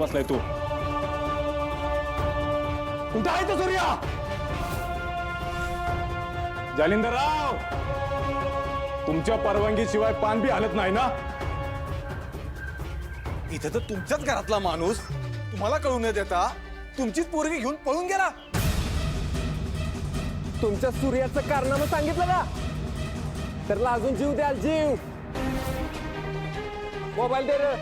बसलाय तू? कुठं आहे तो सूर्या? जालिंदरराव, तुमच्या परवानगीशिवाय पान बी हलत नाही ना? इथे तर तुमच्याच घरातला माणूस तुम्हाला कळू न देता तुमचीच पोरगी घेऊन पळून गेला. तुमच्या सूर्याचं कारनामं सांगितलं ना तर लाजून जीव द्याल, जीव. मोबाईल दे रे.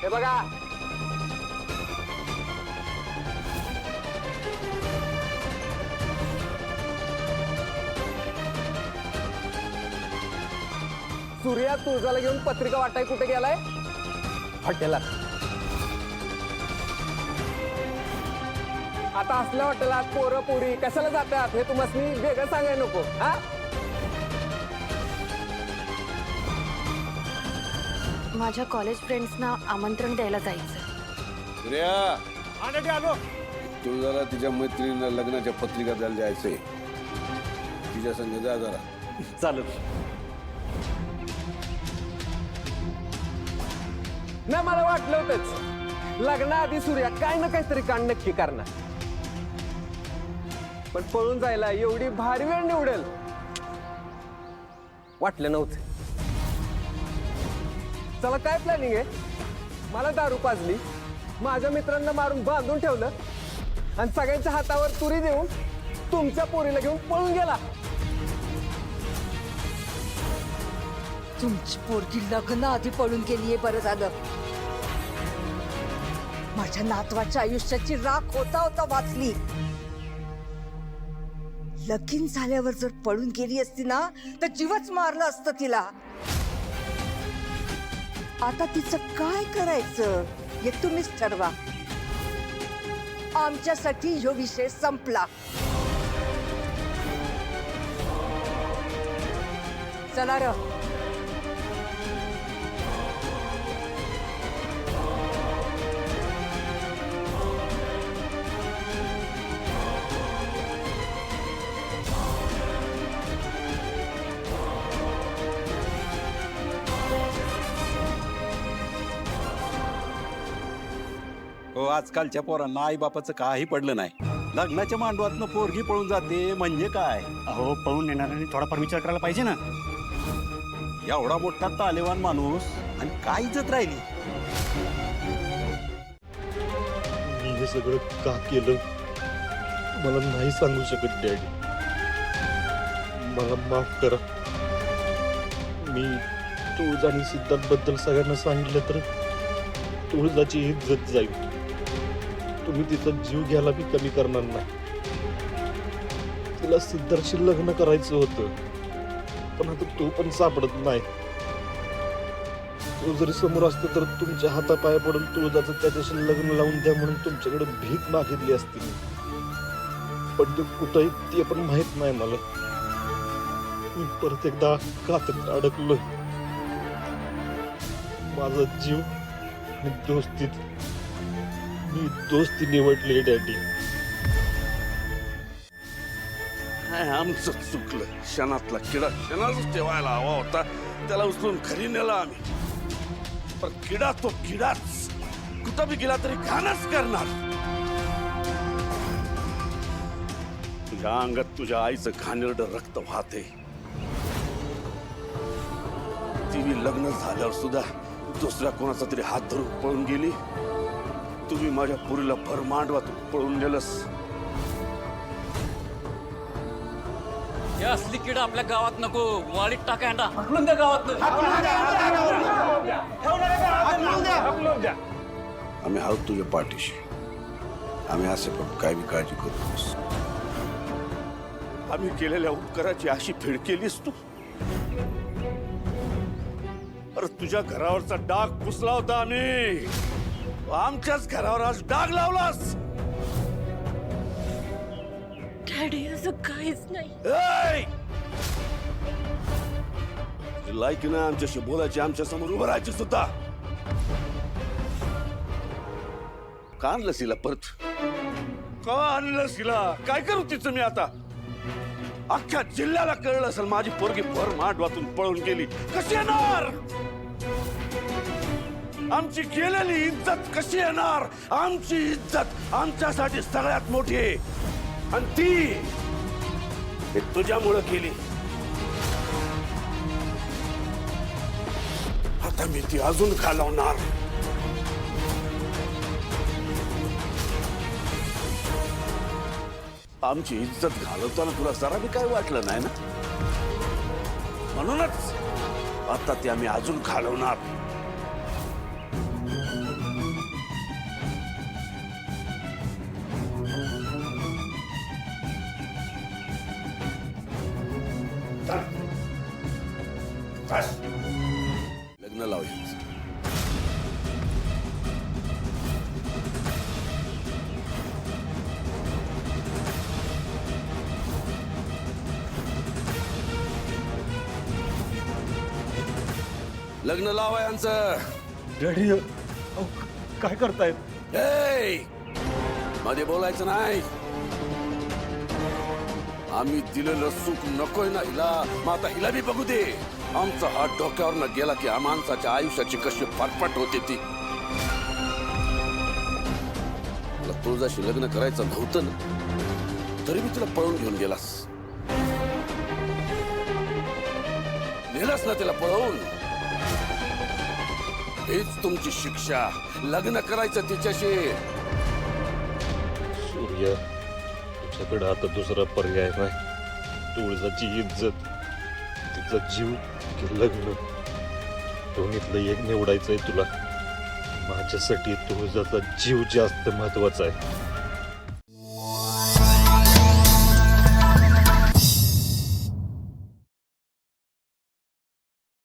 हे बघा, सूर्या तुळजाला घेऊन पत्रिका वाटाय कुठे गेलाय? हॉटेलात. आता असल्या हॉटेलात पोरं पोरी कशाला जातात हे तुम्हाला वेगळं सांगाय नको. हा, माझ्या कॉलेज फ्रेंड्सना आमंत्रण द्यायला जायचं. सूर्या, आलो. तुळजाला तिच्या मैत्रिणीला लग्नाच्या पत्रिका द्यायला जायचंय. तिच्या संग जा जरा. चालत. नाही, मला वाटलं होतंच लग्नाआधी सूर्या काय ना काहीतरी कांड नक्की करणार, पण पळून जायला एवढी भारी वेळ निवडेल वाटलं नव्हतं. चला, काय प्लॅनिंग आहे? मला दारू पाजली, माझ्या मित्रांना मारून बांधून ठेवलं आणि सगळ्यांच्या हातावर तुरी देऊन तुमच्या पोरीला घेऊन पळून गेला. तुमची पोरगी लग्न आधी पळून गेलीये, बरं झालं. माझ्या नातवाच्या आयुष्याची राख होता होता वाचली. लगीन झाल्यावर जर पळून गेली असती ना तर जीवच मारलं असतं तिला. आता तिचं काय करायचं हे तुम्हीच ठरवा. आमच्यासाठी ह्यो विषय संपला. चला र. हो, आजकालच्या पोरांना आई बापाचं काही पडलं नाही. लग्नाच्या मांडवातनं पोरगी पळून जाते म्हणजे काय? अहो, पळून येणाऱ्यांनी थोडाफार विचार करायला पाहिजे ना. एवढा मोठा तालेवान माणूस आणि काय इज्जत राहिली? मी हे सगळं का केलं मला नाही सांगू शकत डॅडी. मला माफ करा. मी तुळजा आणि सिद्धांतबद्दल सगळ्यांना सांगितलं तर तुळजाची इज्जत जाईल. तुम्ही तिचा जीव घ्यायला बी कमी करणार नाही. तिला सिद्धार्थशी लग्न करायचं होतं, पण आता तो पण सापडत नाही. तो जरी समोर असतो तर तुमच्या हातापाया पडून तुळजाचं त्याच्याशी लग्न लावून द्या म्हणून तुमच्याकडे भीक मागितली असती, पण तो कुठंही ते पण माहित नाही मला. मी परत एकदा कातत अडकलोय. माझा जीव आणि दोस्तीत मी दोस्ती निवडली डॅडी. आमचं चुकलं. क्षणातला किडा क्षणातच ठेवायला हवा होता. त्याला उचलून घरी नेला आम्ही. पण किडा तो किडाच. कुठं बी गेला तरी घाणच करणार. तुझ्या अंगात तुझ्या आईचं घाणेरडं रक्त वाहते. ती बी लग्न झाल्यावर सुद्धा दुसऱ्या कोणाचा तरी हात धरून पळून गेली. तुम्ही माझ्या पुरीला भर मांडवातून पळून गेलस. या असली किडा आपल्या गावात नको. वाडीत टाका अंडा. हकलून द्या गावात. आम्ही आहोत तुझ्या पाठीशी. आम्ही असे पण काय बी काळजी करू नकोस. आम्ही केलेल्या उपकाराची अशी फेड केलीस तू. अरे तुझ्या घरावरचा डाग पुसला होता आम्ही. आमच्याच घरावर आज डाग लावलास. डॅडी, असं काहीच नाही. लायकी ना आमच्याशी बोलायची, आमच्या समोर उभं राहायची सुद्धा. का आणलंस हिला परत? का आणलंस हिला? काय करू तिचं मी आता? अख्ख्या जिल्ह्याला कळलं असेल माझी पोरगी भर मांडवातून पळून गेली. कशी येणार? आमची गेलेली इज्जत कशी येणार? आमची इज्जत आमच्यासाठी सगळ्यात मोठी आहे आणि ती तुझ्यामुळे केली. आता मी ती अजून घालवणार. आमची इज्जत घालवताना तुला जरा बी काय वाटलं नाही ना? म्हणूनच आता ती आम्ही अजून घालवणार. लग्न लावूया. लग्न लावा यांचं. डॅडी काय करतायत? ए, मध्ये बोलायचं नाही. आम्ही दिलेलं सुख नकोय ना हिला. मग आता हिला बी बघू दे. आमचा हात डोक्यावर न गेला की माणसाच्या आयुष्याची कशी फटफट होते ती. तुला तुळजाशी लग्न करायचं नव्हतं ना, तरी मी तुला पळून घेऊन गेलास. नेलास ना तिला पळवून. हीच तुमची शिक्षा. लग्न करायचं तिच्याशी. सूर्या, तुझ्याकडे आता दुसरा पर्याय नाही. तुळजाची इज्जत, तिचा जीव की लग्न, दोन्हीतलं एक निवडायचंय तुला. माझ्यासाठी तुळजाचा जीव जास्त महत्वाचा आहे.